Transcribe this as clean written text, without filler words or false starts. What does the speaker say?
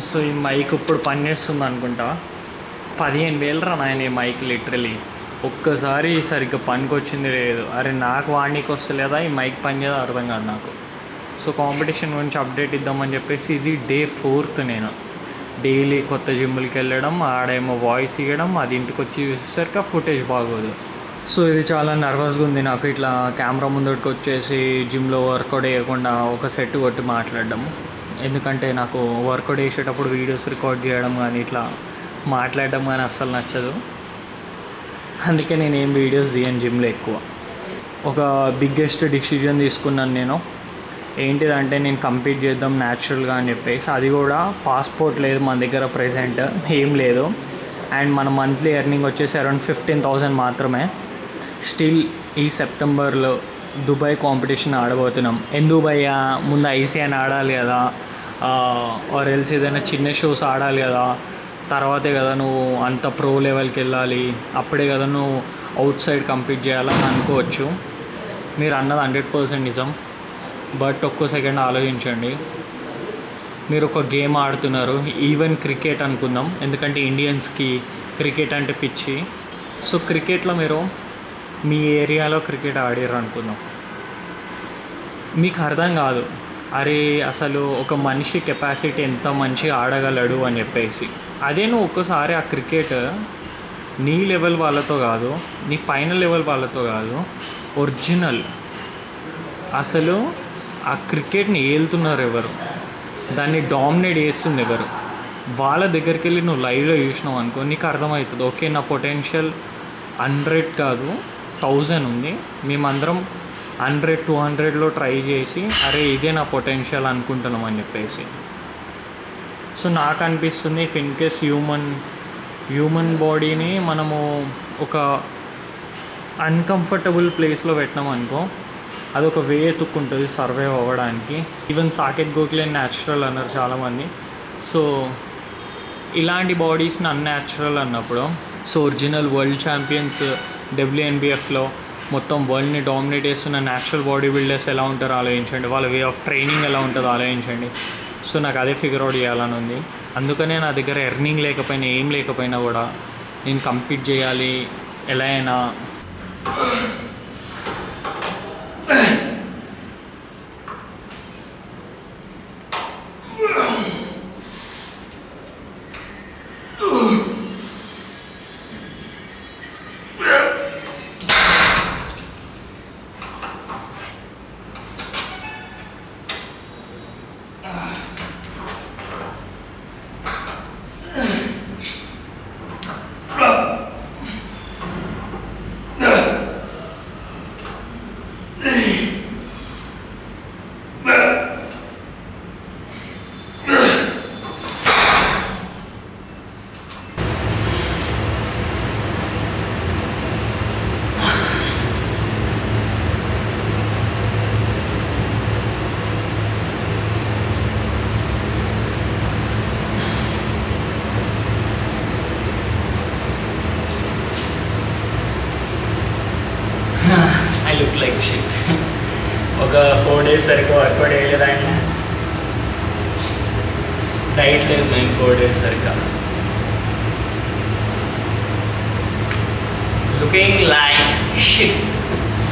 So ఈ mic ఇప్పుడు పనిచేస్తుంది అనుకుంటా. 15,000 రా నాయన ఈ మైక్ లిటరలీ. ఒక్కసారి సరిగ్గా పనికి వచ్చింది లేదు. అరే నాకు వాడికి వస్తలేదా ఈ మైక్ పని చేయదో అర్థం కాదు నాకు. సో కాంపిటీషన్ గురించి అప్డేట్ ఇద్దామని చెప్పేసి ఇది డే 4th. నేను డైలీ కొత్త జిమ్లకి వెళ్ళడం, ఆడేమో వాయిస్ ఇవ్వడం, అది ఇంటికి వచ్చి చూసేసరికి ఆ ఫుటేజ్ బాగోదు. సో ఇది చాలా నర్వస్గా ఉంది నాకు. ఇట్లా కెమెరా ముందుకు వచ్చేసి జిమ్లో వర్కౌట్ వేయకుండా ఒక సెట్ కొట్టి మాట్లాడడం. ఎందుకంటే నాకు వర్కౌట్ వేసేటప్పుడు వీడియోస్ రికార్డ్ చేయడం కానీ ఇట్లా మాట్లాడడం కానీ అస్సలు నచ్చదు. అందుకే నేను ఏం వీడియోస్ తీయను జిమ్లో ఎక్కువ. ఒక బిగ్గెస్ట్ డిసిజన్ తీసుకున్నాను నేను. ఏంటిదంటే నేను కంప్లీట్ చేద్దాం న్యాచురల్గా అని చెప్పేసి. అది కూడా పాస్పోర్ట్ లేదు మన దగ్గర, ప్రెజెంట్ ఏం లేదు. అండ్ మన మంత్లీ ఎర్నింగ్ వచ్చేసి అరౌండ్ 15,000 మాత్రమే. స్టిల్ ఈ సెప్టెంబర్లో దుబాయ్ కాంపిటీషన్ ఆడబోతున్నాం. ఎందుకు భయ్యా, ముందు ఐసీఐని ఆడాలి కదా, ఆర్ ఎల్స్ ఏదైనా చిన్న షోస్ ఆడాలి కదా, తర్వాతే కదా నువ్వు అంత ప్రో లెవెల్కి వెళ్ళాలి, అప్పుడే కదా నువ్వు అవుట్ సైడ్ కంపీట్ చేయాలని అనుకోవచ్చు. మీరు అన్నది 100% నిజం. బట్ ఒక్కో సెకండ్ ఆలోచించండి. మీరు ఒక గేమ్ ఆడుతున్నారు, ఈవెన్ క్రికెట్ అనుకుందాం, ఎందుకంటే ఇండియన్స్కి క్రికెట్ అంటే పిచ్చి. సో క్రికెట్లో మీరు మీ ఏరియాలో క్రికెట్ ఆడారు అనుకుందాం, మీకు అర్థం కాదు అరే అసలు ఒక మనిషి కెపాసిటీ ఎంత మంచిగా ఆడగలడు అని చెప్పేసి. అదే నువ్వు ఒక్కసారి ఆ క్రికెట్ నీ లెవెల్ వాళ్ళతో కాదు, నీ పైన లెవెల్ వాళ్ళతో కాదు, ఒరిజినల్ అసలు ఆ క్రికెట్ని ఏలుతున్నారు ఎవరు, దాన్ని డామినేట్ చేస్తుంది ఎవరు, వాళ్ళ దగ్గరికి వెళ్ళి నువ్వు లైవ్లో చూసినావు అనుకో, నీకు అర్థమవుతుంది ఓకే నా పొటెన్షియల్ 100 కాదు 1000 ఉంది. మేమందరం 100, 200లో ట్రై చేసి అరే ఇదే నా పొటెన్షియల్ అనుకుంటున్నాం అని చెప్పేసి. సో నాకు అనిపిస్తుంది ఇఫ్ ఇన్ కేస్ హ్యూమన్ బాడీని మనము ఒక అన్కంఫర్టబుల్ ప్లేస్లో పెట్టినాం అనుకో, అదొక వే ఎత్తుక్కుంటుంది సర్వైవ్ అవ్వడానికి. ఈవెన్ సాకేత్ గోఖలే న్యాచురల్ అన్నారు చాలామంది. సో ఇలాంటి బాడీస్ని అన్యాచురల్ అన్నప్పుడు, సో ఒరిజినల్ వరల్డ్ ఛాంపియన్స్ WNBFలో మొత్తం వరల్డ్ని డామినేట్ చేస్తున్న న్యాచురల్ బాడీ బిల్డర్స్ ఎలా ఉంటారో ఆలోచించండి, వాళ్ళ వే ఆఫ్ ట్రైనింగ్ ఎలా ఉంటుందో ఆలోచించండి. సో నాకు అదే ఫిగర్ అవుట్ చేయాలని ఉంది. అందుకనే నా దగ్గర ఎర్నింగ్ లేకపోయినా ఏం లేకపోయినా కూడా నేను కంప్లీట్ చేయాలి ఎలా అయినా. I look like shit. ఒక 4 days సరిగ్గా వర్కౌట్ వేయలేదు, ఆయన డైట్ లేదు మేము 4 days సరిగ్గా. Looking like shit.